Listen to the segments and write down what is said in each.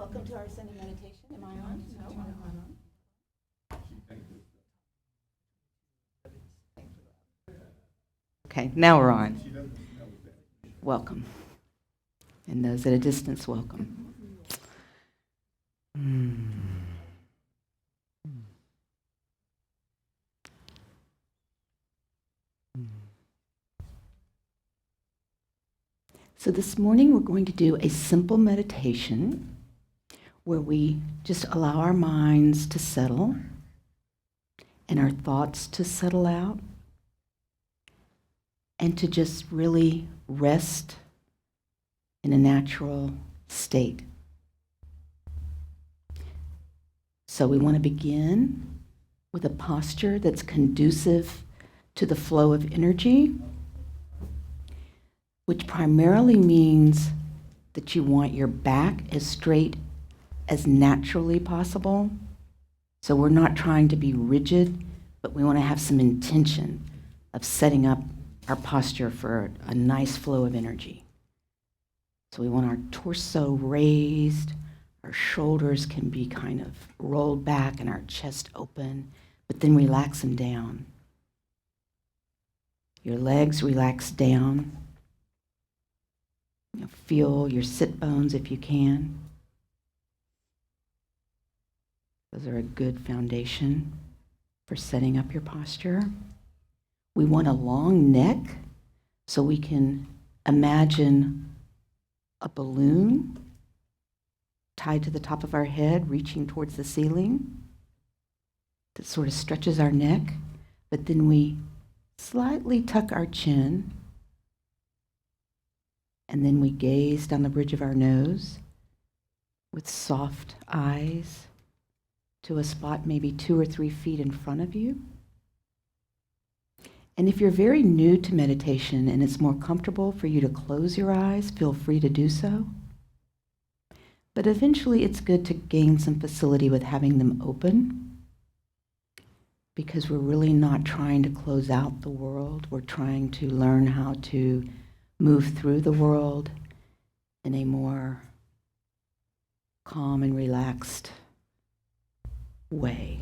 Welcome to our Ascending meditation. Am I on? No, I'm not on. Okay, now we're on. Welcome. And those at a distance, welcome. So this morning we're going to do a simple meditation where we just allow our minds to settle and our thoughts to settle out and to just really rest in a natural state. So we want to begin with a posture that's conducive to the flow of energy, which primarily means that you want your back as straight as naturally possible. So we're not trying to be rigid, but we want to have some intention of setting up our posture for a nice flow of energy. So we want our torso raised, our shoulders can be kind of rolled back and our chest open, but then relax them down. Your legs relax down. Feel your sit bones if you can. Those are a good foundation for setting up your posture. We want a long neck, so we can imagine a balloon tied to the top of our head, reaching towards the ceiling. That sort of stretches our neck, but then we slightly tuck our chin, and then we gaze down the bridge of our nose with soft eyes to a spot maybe 2 or 3 feet in front of you. And if you're very new to meditation and it's more comfortable for you to close your eyes, feel free to do so. But eventually it's good to gain some facility with having them open, because we're really not trying to close out the world. We're trying to learn how to move through the world in a more calm and relaxed way.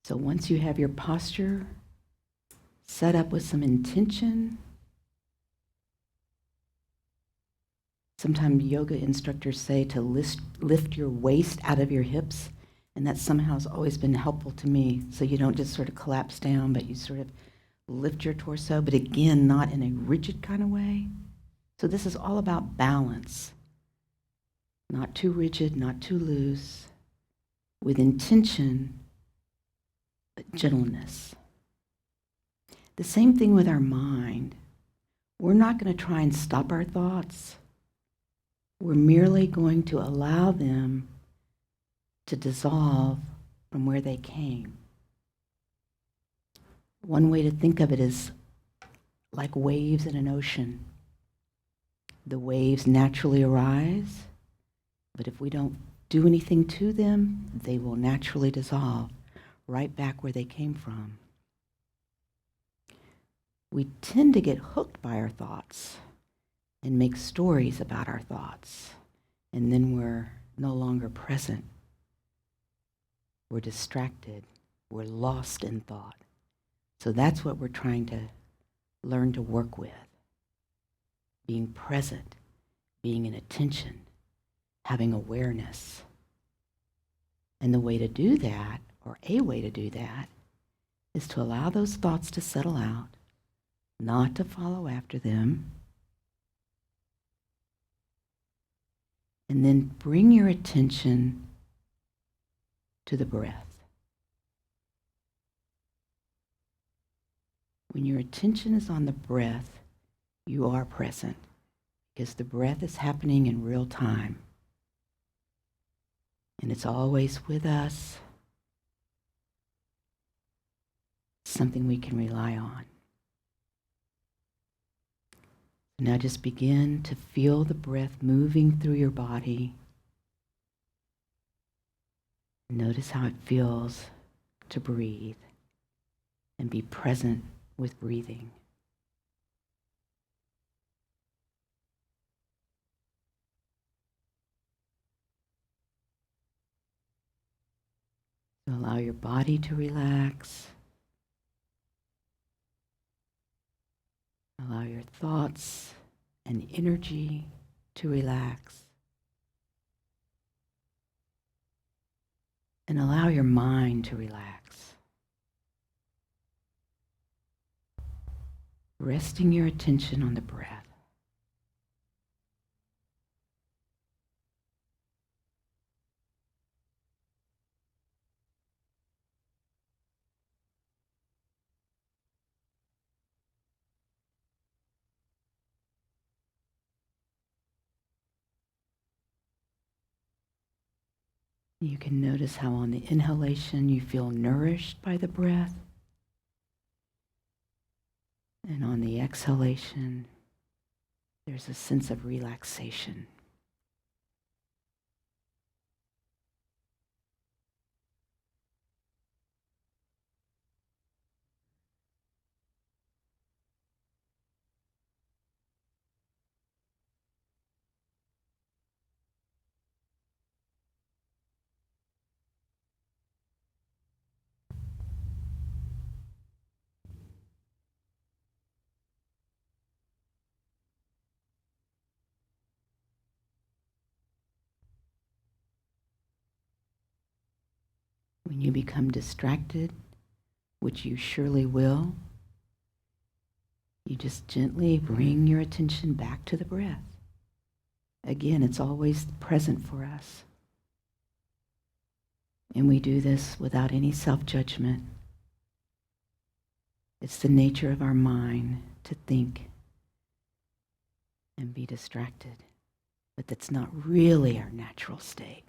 So once you have your posture set up with some intention, sometimes yoga instructors say to lift your waist out of your hips, and that somehow has always been helpful to me. So you don't just sort of collapse down, but you sort of lift your torso, but again, not in a rigid kind of way. So this is all about balance. Not too rigid, not too loose, with intention, but gentleness. The same thing with our mind. We're not going to try and stop our thoughts. We're merely going to allow them to dissolve from where they came. One way to think of it is like waves in an ocean. The waves naturally arise, but if we don't do anything to them, they will naturally dissolve right back where they came from. We tend to get hooked by our thoughts and make stories about our thoughts, and then we're no longer present. We're distracted. We're lost in thought. So that's what we're trying to learn to work with. Being present, being in attention, having awareness. And the way to do that, or a way to do that, is to allow those thoughts to settle out, not to follow after them, and then bring your attention to the breath. When your attention is on the breath, you are present, because the breath is happening in real time. And it's always with us, something we can rely on. Now just begin to feel the breath moving through your body. Notice how it feels to breathe and be present with breathing. Allow your body to relax. Allow your thoughts and energy to relax. And allow your mind to relax. Resting your attention on the breath. You can notice how on the inhalation you feel nourished by the breath. And on the exhalation, there's a sense of relaxation. When you become distracted, which you surely will, you just gently bring your attention back to the breath. Again, it's always present for us. And we do this without any self-judgment. It's the nature of our mind to think and be distracted. But that's not really our natural state.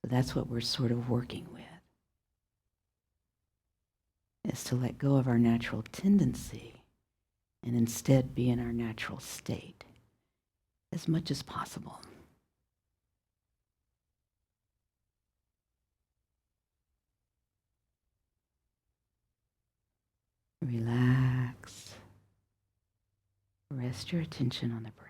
So that's what we're sort of working with. Is to let go of our natural tendency and instead be in our natural state as much as possible. Relax. Rest your attention on the breath.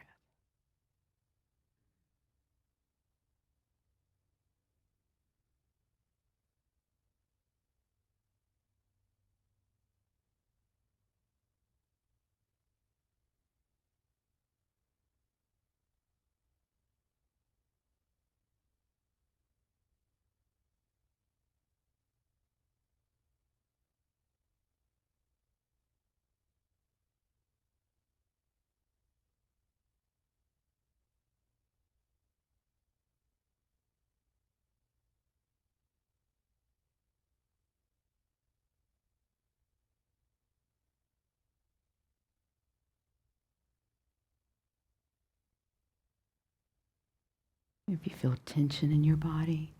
If you feel tension in your body,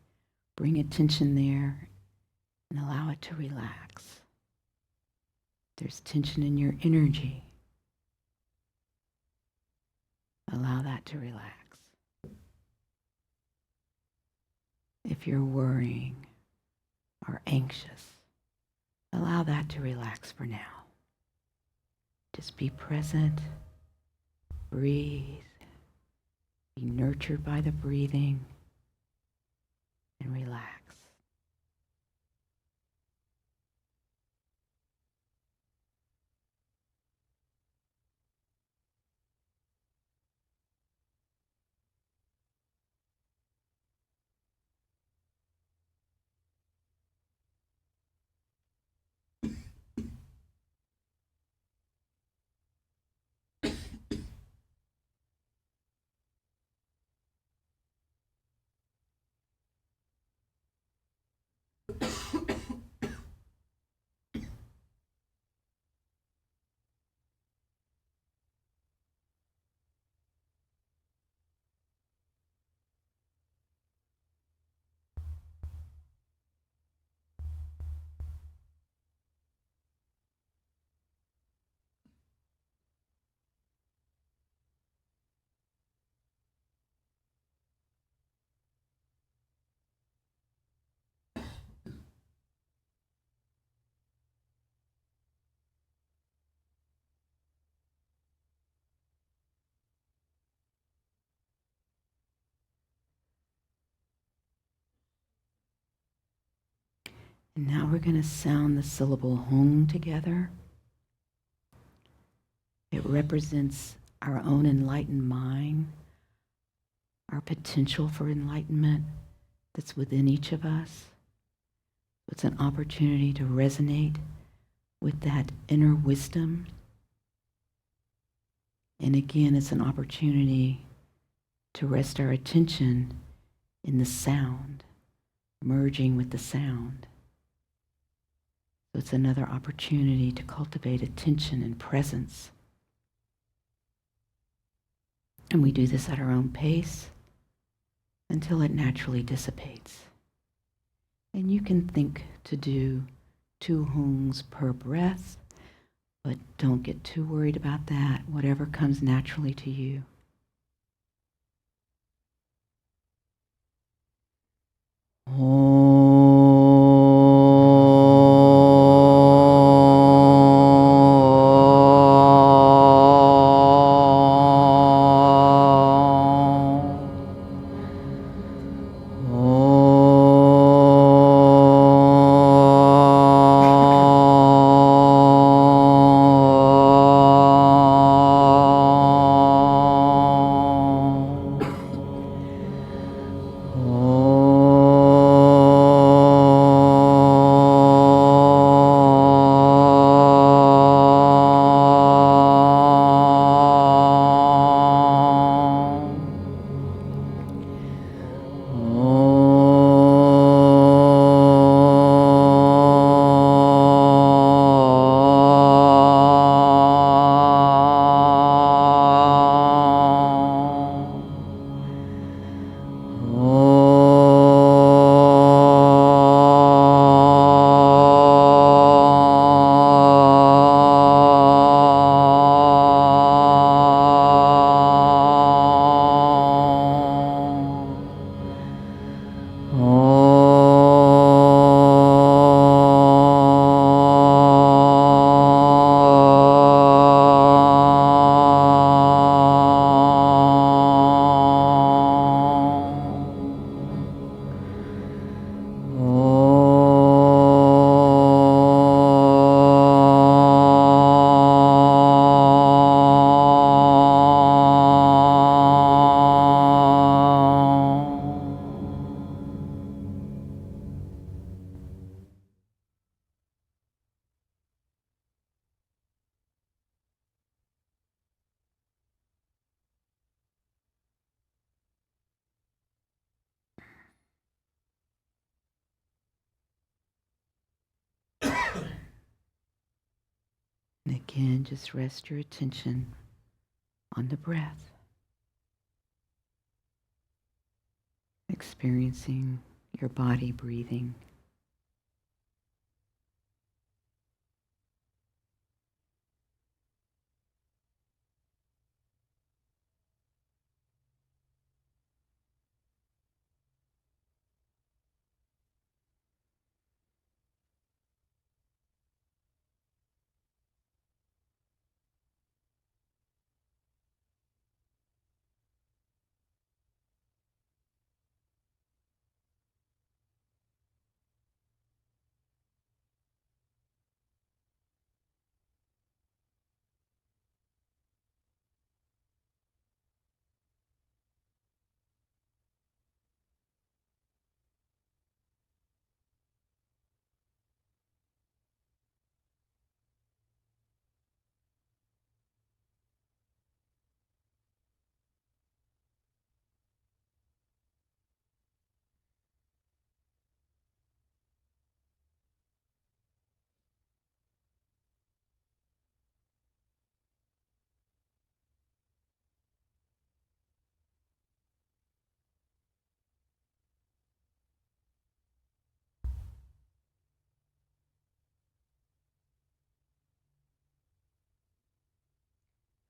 bring attention there and allow it to relax. If there's tension in your energy, allow that to relax. If you're worrying or anxious, allow that to relax for now. Just be present, breathe, be nurtured by the breathing, and relax. And now we're going to sound the syllable hung together. It represents our own enlightened mind, our potential for enlightenment that's within each of us. It's an opportunity to resonate with that inner wisdom. And again, it's an opportunity to rest our attention in the sound, merging with the sound. So it's another opportunity to cultivate attention and presence. And we do this at our own pace until it naturally dissipates. And you can think to do 2 hungs per breath, but don't get too worried about that. Whatever comes naturally to you. And again, just rest your attention on the breath, experiencing your body breathing.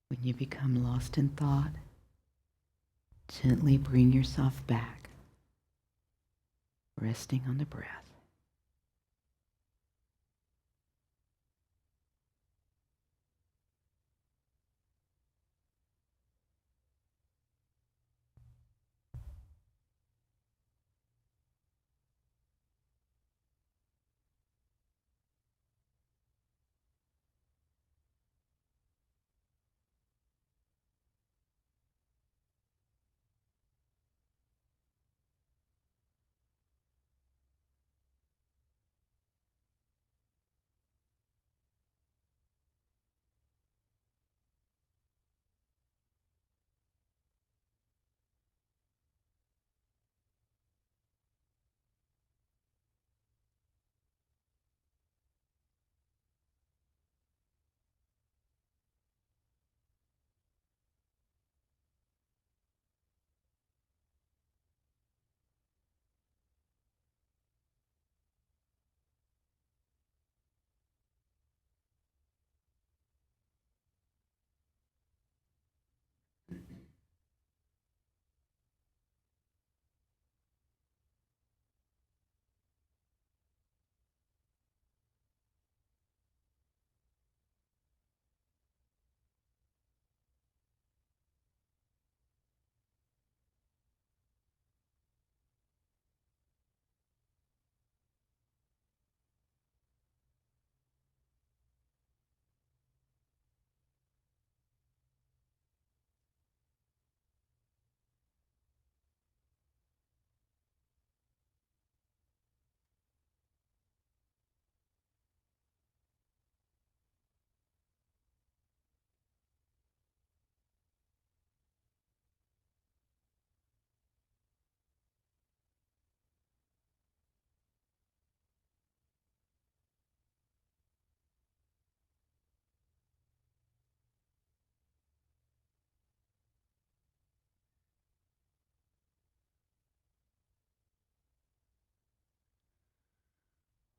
When you become lost in thought, gently bring yourself back, resting on the breath.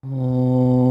And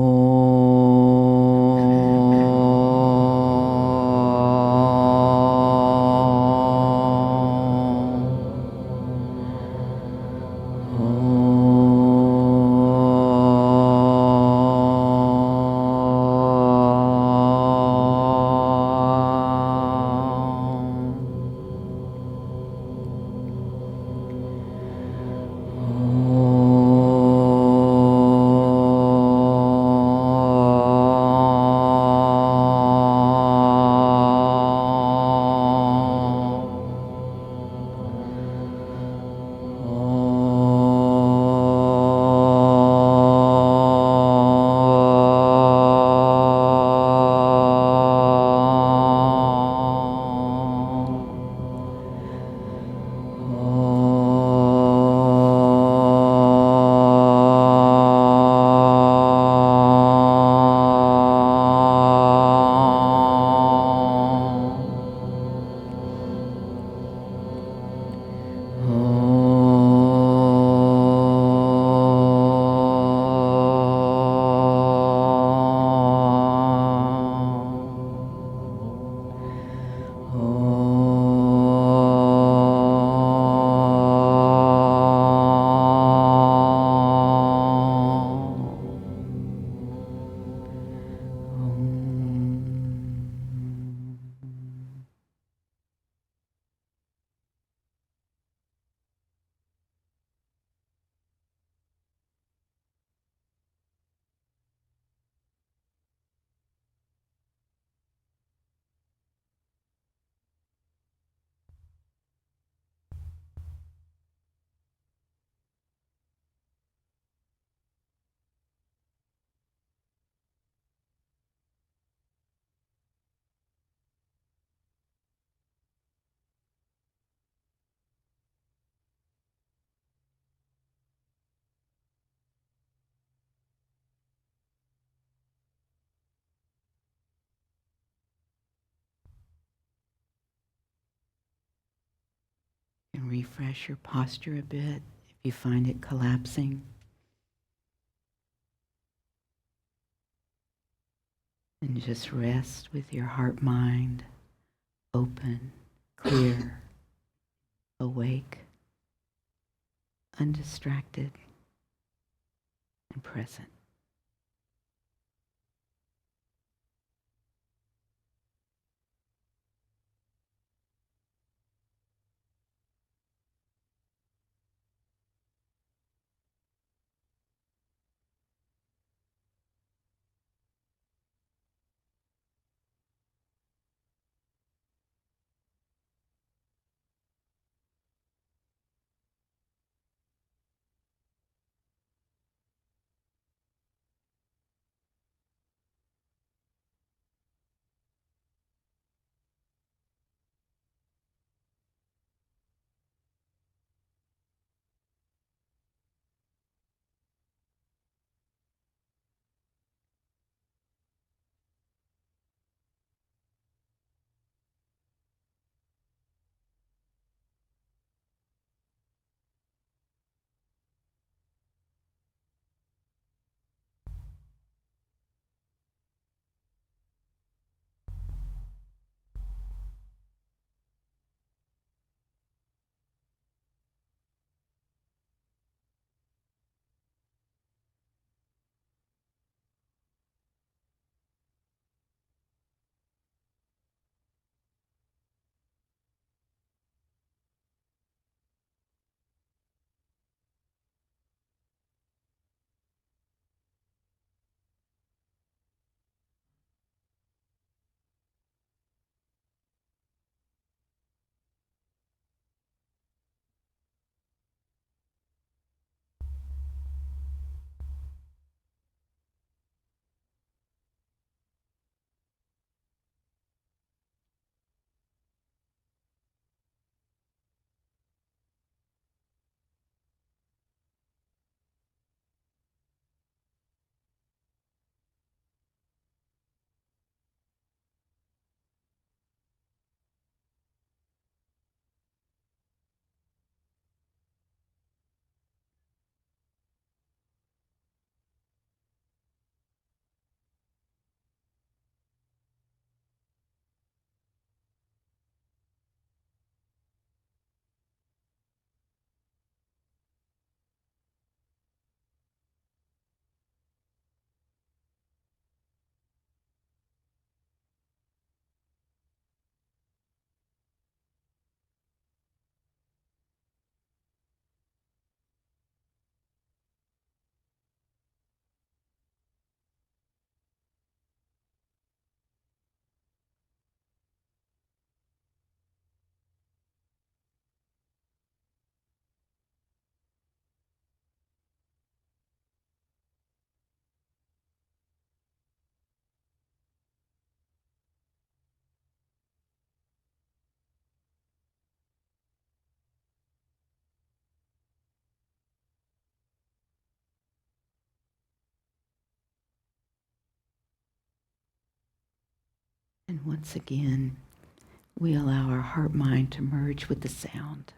refresh your posture a bit if you find it collapsing. And just rest with your heart-mind open, clear, awake, undistracted, and present. And once again, we allow our heart mind to merge with the sound.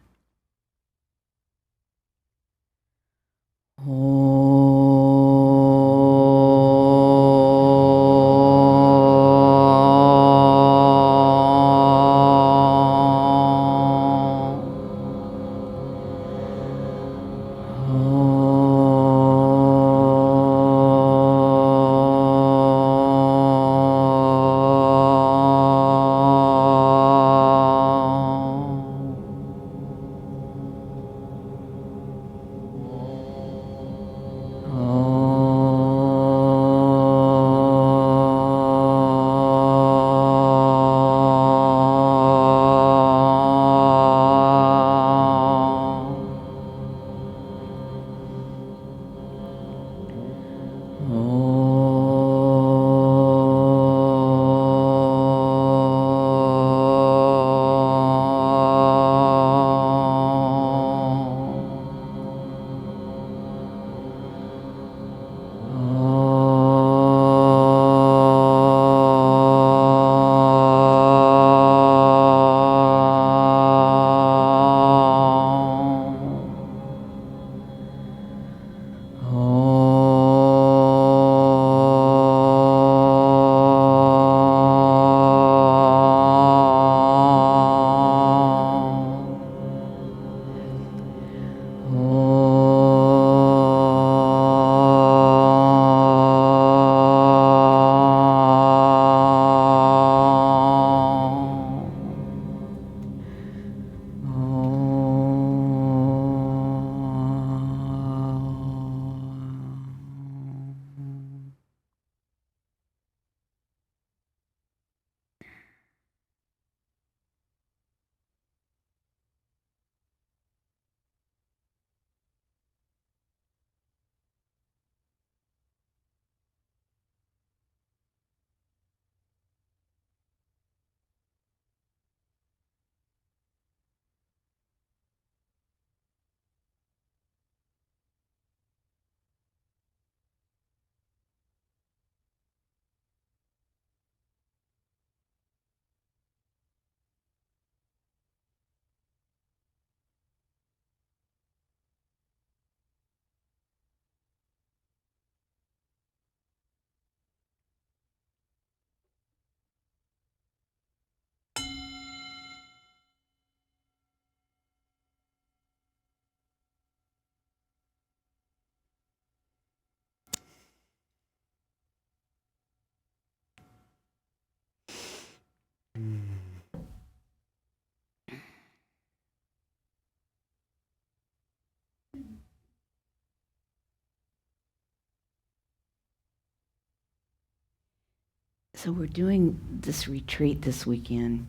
So we're doing this retreat this weekend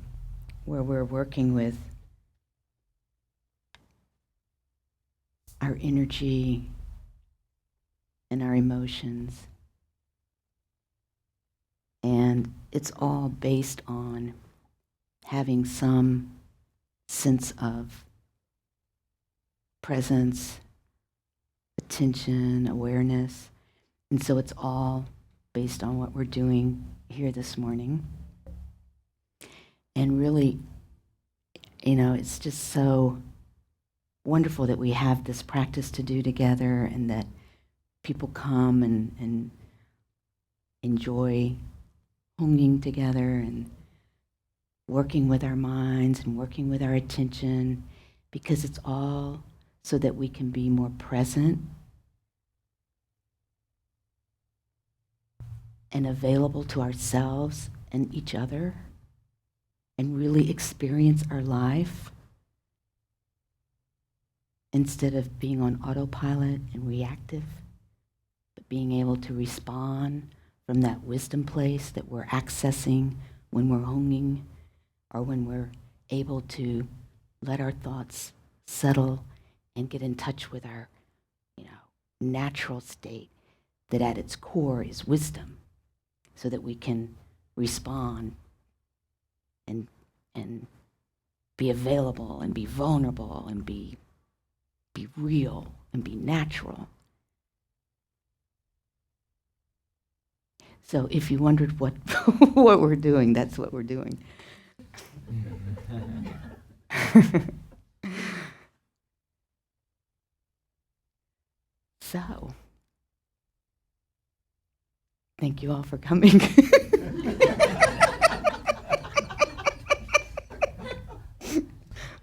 where we're working with our energy and our emotions. And it's all based on having some sense of presence, attention, awareness. And so it's all based on what we're doing here this morning. And really, it's just so wonderful that we have this practice to do together and that people come and enjoy honging together and working with our minds and working with our attention, because it's all so that we can be more present and available to ourselves and each other and really experience our life instead of being on autopilot and reactive, but being able to respond from that wisdom place that we're accessing when we're honging, or when we're able to let our thoughts settle and get in touch with our, natural state that at its core is wisdom, so that we can respond and be available and be vulnerable and be real and be natural. So if you wondered what what we're doing, that's what we're doing. So, thank you all for coming.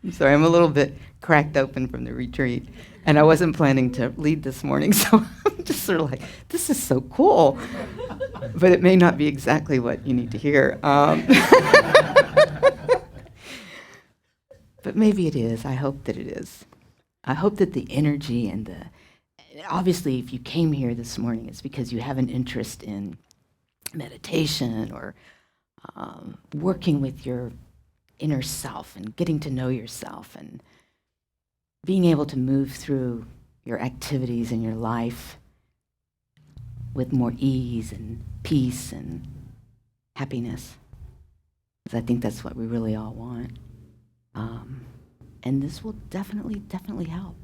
I'm sorry, I'm a little bit cracked open from the retreat, and I wasn't planning to lead this morning, so I'm just sort of like, this is so cool. But it may not be exactly what you need to hear. But maybe it is. I hope that it is. I hope that the energy and obviously, if you came here this morning, it's because you have an interest in meditation or working with your inner self and getting to know yourself and being able to move through your activities in your life with more ease and peace and happiness. Because I think that's what we really all want. And this will definitely help.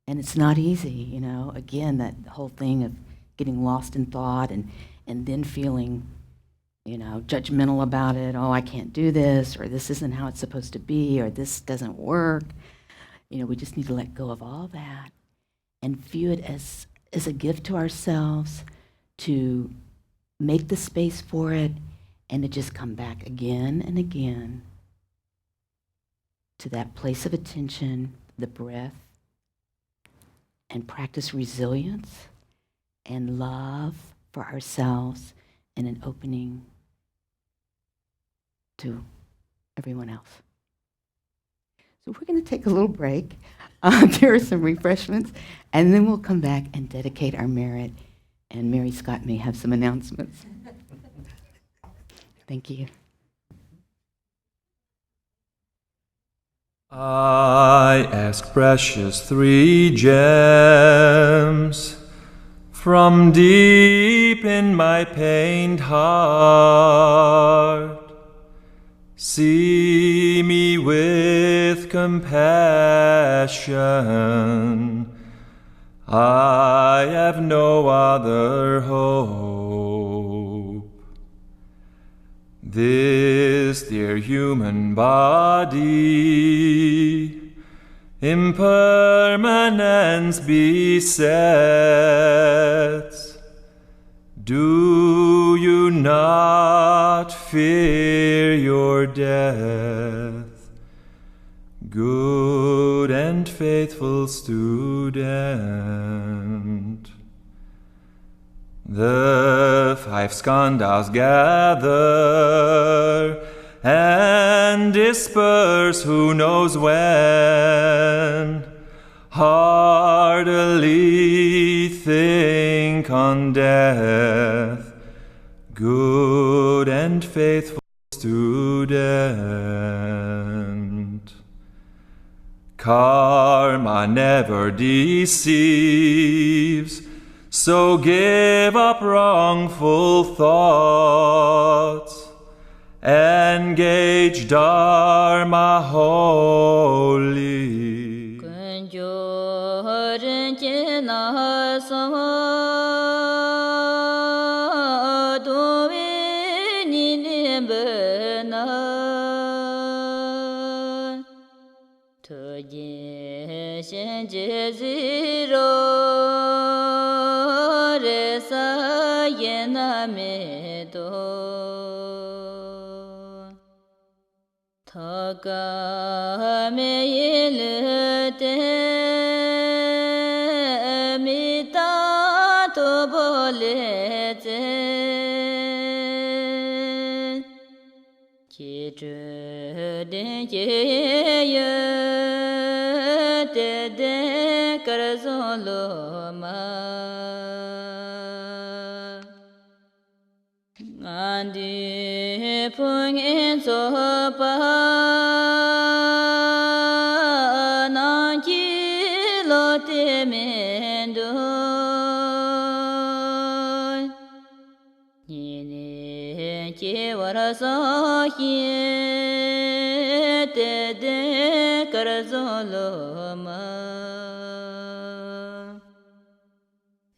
And it's not easy, you know. Again, that whole thing of getting lost in thought and then feeling, you know, judgmental about it. Oh, I can't do this, or this isn't how it's supposed to be, or this doesn't work. You know, we just need to let go of all that and view it as a gift to ourselves, to make the space for it, and to just come back again and again to that place of attention, the breath, and practice resilience and love for ourselves and an opening to everyone else. So we're going to take a little break. There are some refreshments, and then we'll come back and dedicate our merit, and Mary Scott may have some announcements. Thank you. I ask precious 3 gems from deep in my pained heart. See me with compassion. I have no other hope. This dear human body, impermanence besets. Do you not fear your death, good and faithful student? The 5 skandhas gather and disperse who knows when. Heartily think on death, good and faithful student. Karma never deceives, so give up wrongful thoughts. Engage Dharma wholly.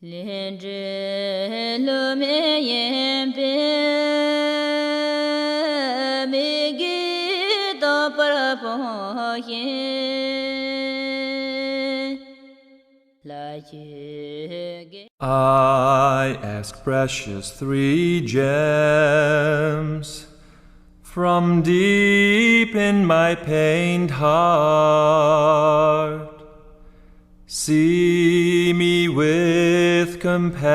Lendre lo me yen pe me gi do para po yen la ye. I ask precious three gems from deep in my pained heart. See me with compassion.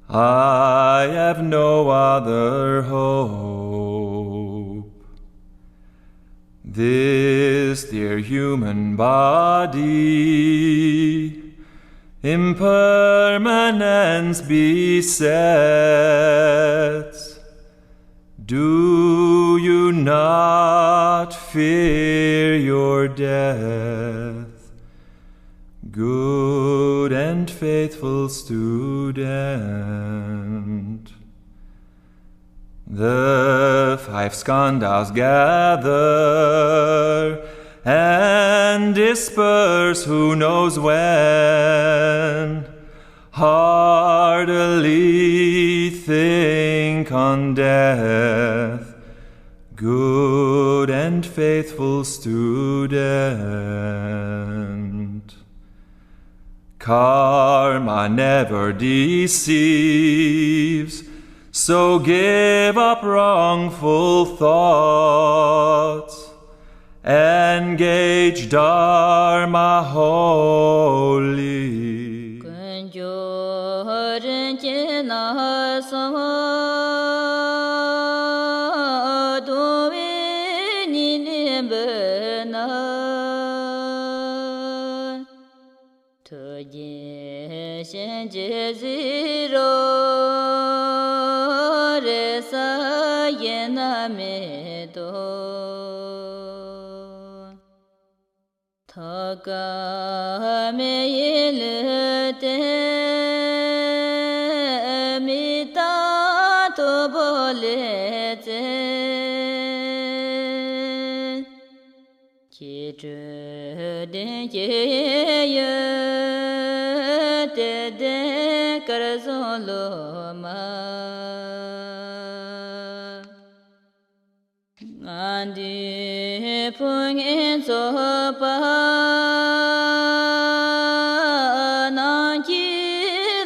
I have no other hope. This dear human body, impermanence besets. Do you not fear your death, good and faithful student? The five skandhas gather and disperse who knows when. Heartily think on death, good and faithful student. Karma never deceives, so give up wrongful thoughts. Engage Dharma wholly. Thaka me yilute mita to bolete chitre den ye te de karzolo ma andi pung in so pa na ji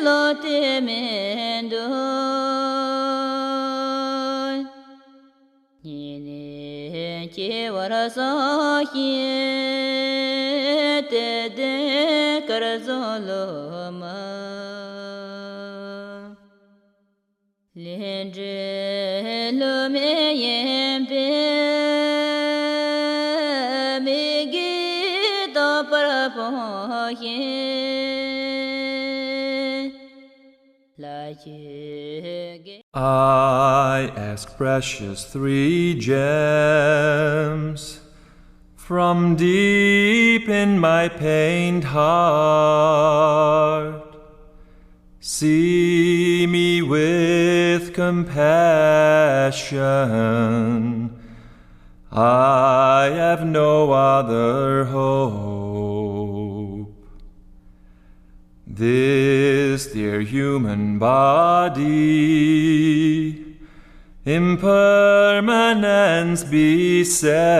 lo te men do ni ne che war so hi te de kar zo lo ma lendre lo me yen pe I ask precious three gems from deep in my pained heart. See me with compassion. I have no other hope. This dear human body, impermanence besets.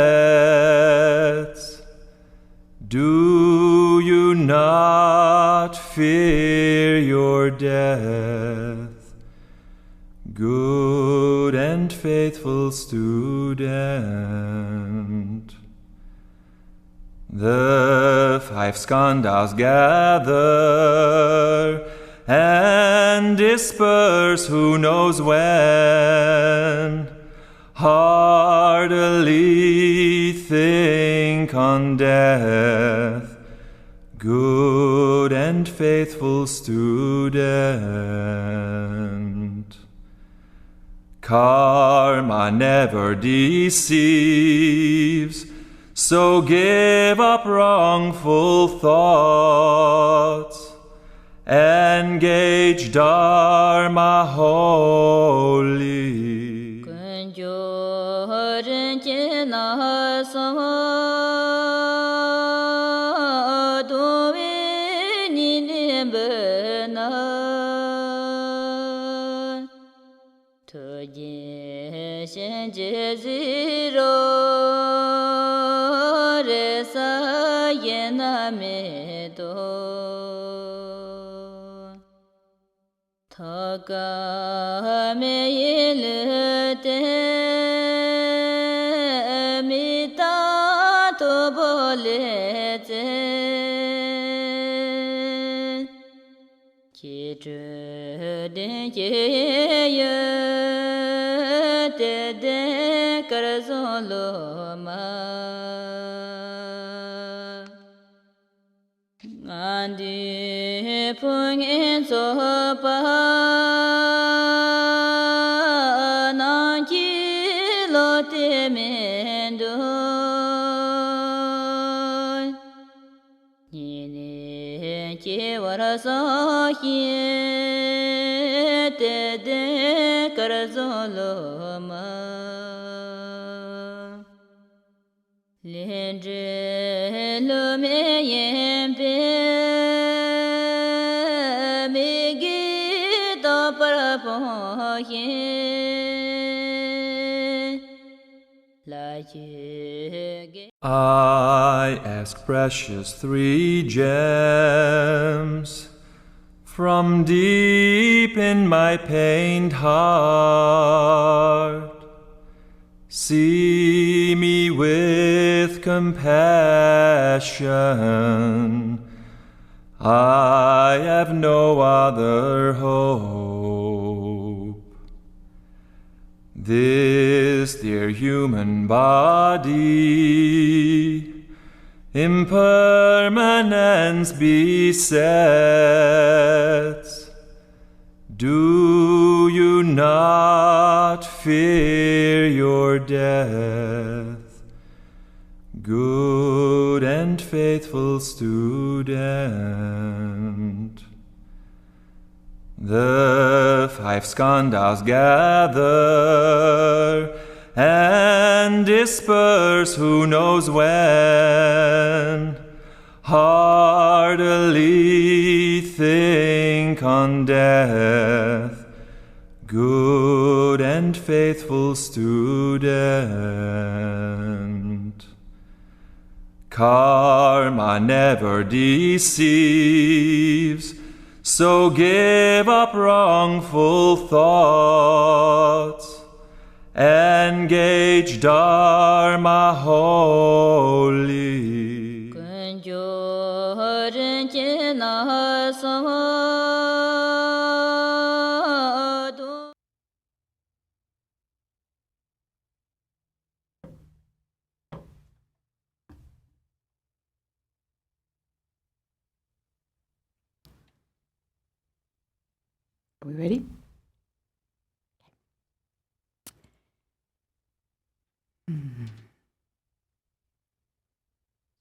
Do you not fear your death, good and faithful student? The five skandhas gather and disperse who knows when. Heartily think on death, good and faithful student. Karma never deceives, so give up wrongful thoughts. Engage Dharma wholly. Do ziro re sa yena me do thaga me yele te mi ta to bole te ki de ye ye de kar zo lo ma andi phung in so pa na ji lo te men do ni ne che war so hi de kar zo lo ma len je lo me yen pe me gi do par po yin la ye ge I ask precious three gems from deep in my pained heart. See me with compassion. I have no other hope. This dear human body, impermanence besets. Do you not fear your death, good and faithful student? The five skandhas gather and disperse who knows when. Heartily think on death, good and faithful student. Karma never deceives, so give up wrongful thoughts. Engage Dharma wholly. kunjoren chena sa do Are we ready?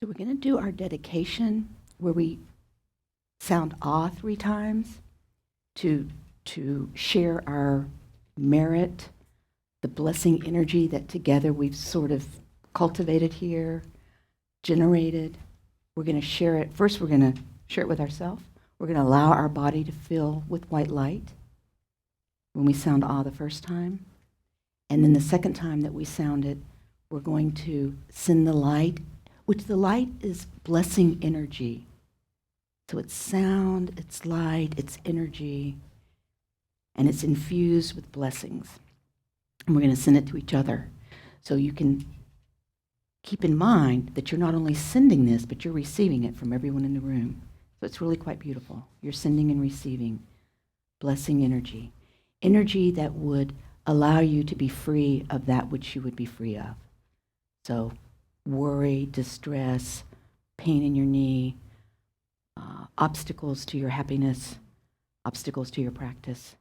So we're going to do our dedication where we sound ah 3 times to share our merit, the blessing energy that together we've sort of cultivated here, generated. We're going to share it. First, we're going to share it with ourselves. We're going to allow our body to fill with white light when we sound ah the first time. And then the second time that we sound it, we're going to send the light, which the light is blessing energy. So it's sound, it's light, it's energy, and it's infused with blessings. And we're going to send it to each other. So you can keep in mind that you're not only sending this, but you're receiving it from everyone in the room. So it's really quite beautiful. You're sending and receiving blessing energy. Energy that would allow you to be free of that which you would be free of. So worry, distress, pain in your knee, obstacles to your happiness, obstacles to your practice.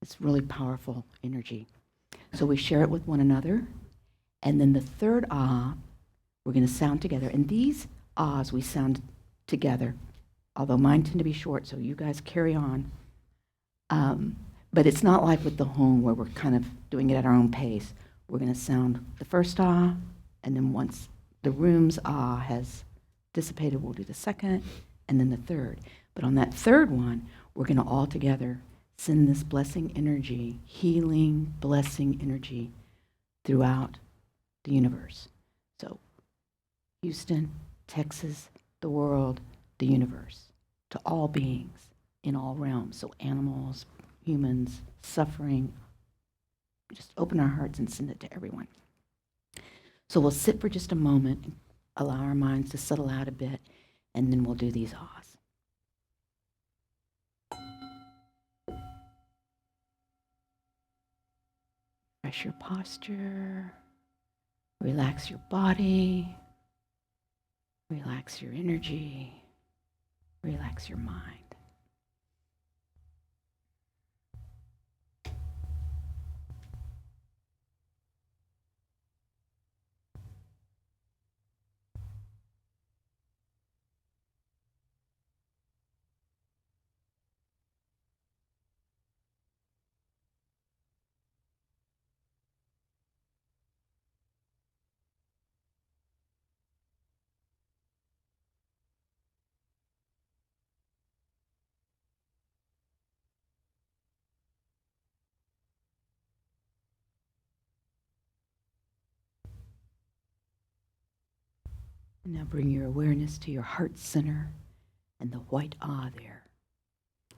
It's really powerful energy. So we share it with one another. And then the third ah, we're going to sound together. And these ahs we sound together, although mine tend to be short, so you guys carry on. But it's not like with the home where we're kind of doing it at our own pace. We're going to sound the first ah, and then once the room's ah has dissipated, we'll do the second, and then the third. But on that third one, we're going to all together send this blessing energy, healing, blessing energy throughout the universe. So Houston, Texas, the world, the universe, to all beings in all realms. So animals, humans, suffering. Just open our hearts and send it to everyone. So we'll sit for just a moment and allow our minds to settle out a bit, and then we'll do these ahs. Refresh your posture, relax your body, relax your energy, relax your mind. Now bring your awareness to your heart center and the white ah there.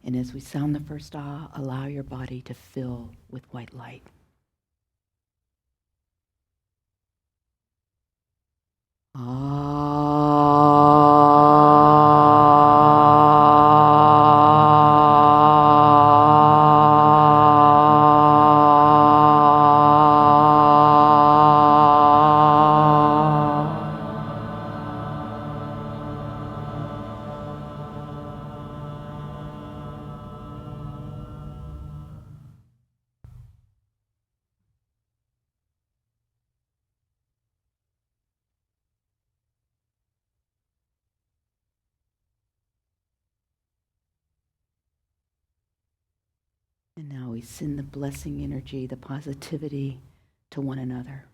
And as we sound the first ah, allow your body to fill with white light. And now we send the blessing energy, the positivity to one another.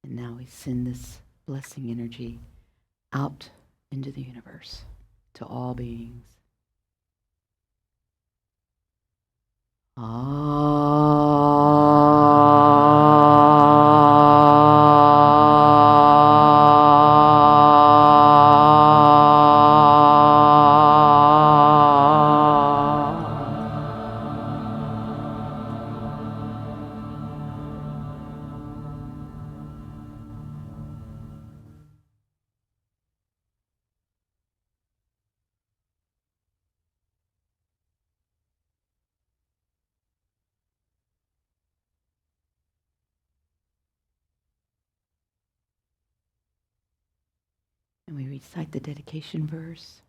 And now we send this blessing energy out into the universe to all beings. And we recite the dedication verse.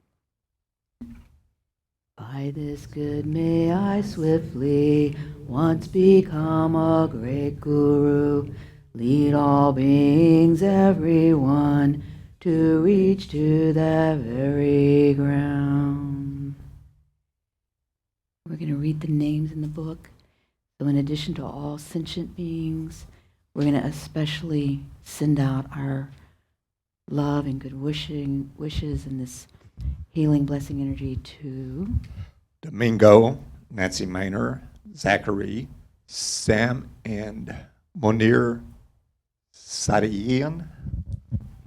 By this good may I swiftly once become a great guru, lead all beings, everyone, to reach to that very ground. We're going to read the names in the book. So in addition to all sentient beings, we're going to especially send out our love and good wishes and this healing blessing energy to Domingo, Nancy Maynor, Zachary, Sam and Munir Sadiyan,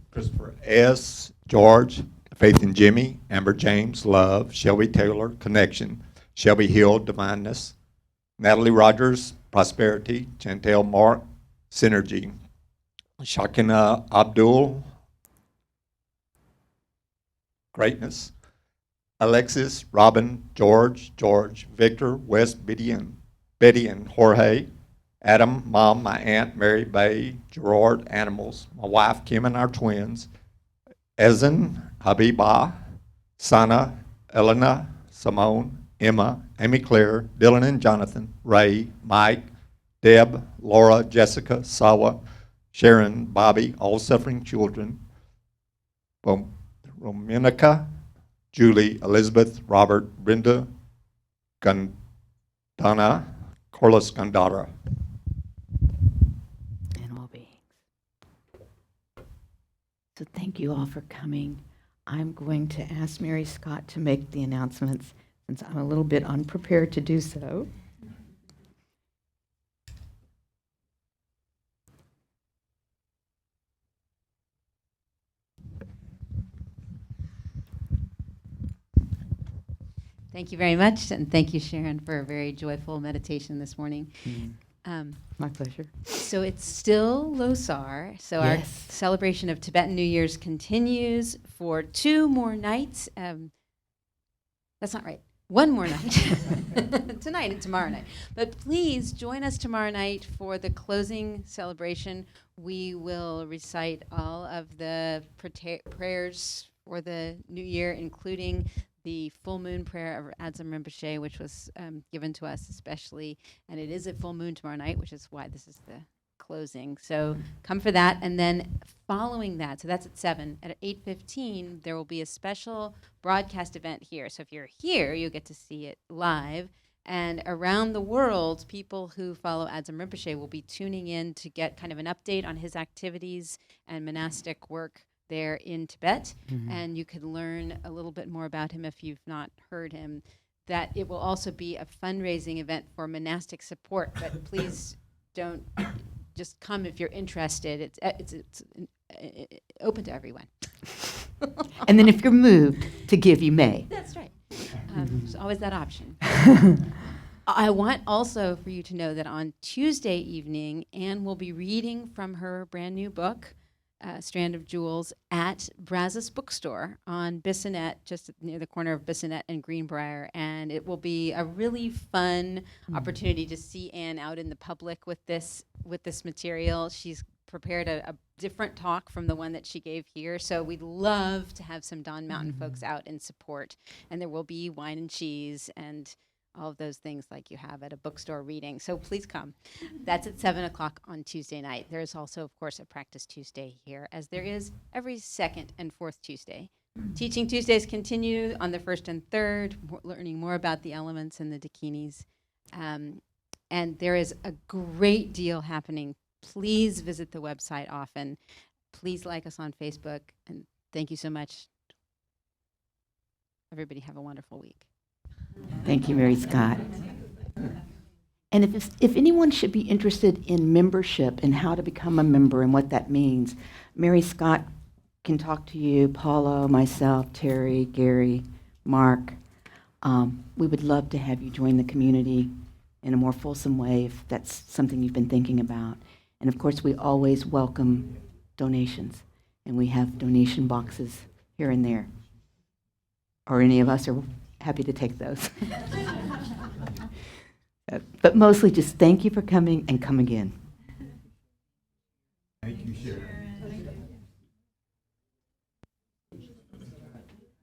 Christopher S., George, Faith and Jimmy, Amber James, Love, Shelby Taylor, Connection, Shelby Hill, Divineness, Natalie Rogers, Prosperity, Chantel Mark, Synergy, Shakina Abdul, Greatness, Alexis, Robin, George, Victor, West, Betty and Jorge, Adam, Mom, my aunt, Mary, Bay, Gerard, Animals, my wife, Kim and our twins, Ezen, Habibah, Sana, Elena, Simone, Emma, Amy Claire, Dylan and Jonathan, Ray, Mike, Deb, Laura, Jessica, Sawa, Sharon, Bobby, all suffering children, Rominica, Julie, Elizabeth, Robert, Brenda, Gandana, Corliss Gandara. And all beings. So thank you all for coming. I'm going to ask Mary Scott to make the announcements since I'm a little bit unprepared to do so. Thank you very much, and thank you, Sharon, for a very joyful meditation this morning. My pleasure. So it's still Losar, so our Yes. celebration of Tibetan New Year's continues for 2 more nights. That's not right. 1 more night, tonight and tomorrow night. But please join us tomorrow night for the closing celebration. We will recite all of the prayers for the new year, including the full moon prayer of Adzam Rinpoche, which was given to us especially. And it is a full moon tomorrow night, which is why this is the closing. So come for that. And then following that, so that's at 7, at 8:15, there will be a special broadcast event here. So if you're here, you'll get to see it live. And around the world, people who follow Adzam Rinpoche will be tuning in to get kind of an update on his activities and monastic work there in Tibet. And you can learn a little bit more about him if you've not heard him. That it will also be a fundraising event for monastic support, but please don't just come if you're interested. It's open to everyone. And then if you're moved to give, you may. That's right. There's always that option. I want also for you to know that on Tuesday evening, Anne will be reading from her brand new book, Strand of Jewels, at Brazos Bookstore on Bissonnette, just near the corner of Bissonnette and Greenbrier. And it will be a really fun opportunity to see Anne out in the public with this material. She's prepared a different talk from the one that she gave here. So we'd love to have some Don Mountain folks out in support. And there will be wine and cheese and all of those things like you have at a bookstore reading. So please come. That's at 7 o'clock on Tuesday night. There is also, of course, a Practice Tuesday here, as there is every 2nd and 4th Tuesday. Teaching Tuesdays continue on the 1st and 3rd, learning more about the elements and the dakinis. And there is a great deal happening. Please visit the website often. Please like us on Facebook. And thank you so much. Everybody have a wonderful week. Thank you, Mary Scott. And if anyone should be interested in membership and how to become a member and what that means, Mary Scott can talk to you, Paulo, myself, Terry, Gary, Mark. We would love to have you join the community in a more fulsome way if that's something you've been thinking about. And of course, we always welcome donations, and we have donation boxes here and there. Or any of us are happy to take those. But mostly just thank you for coming and come again.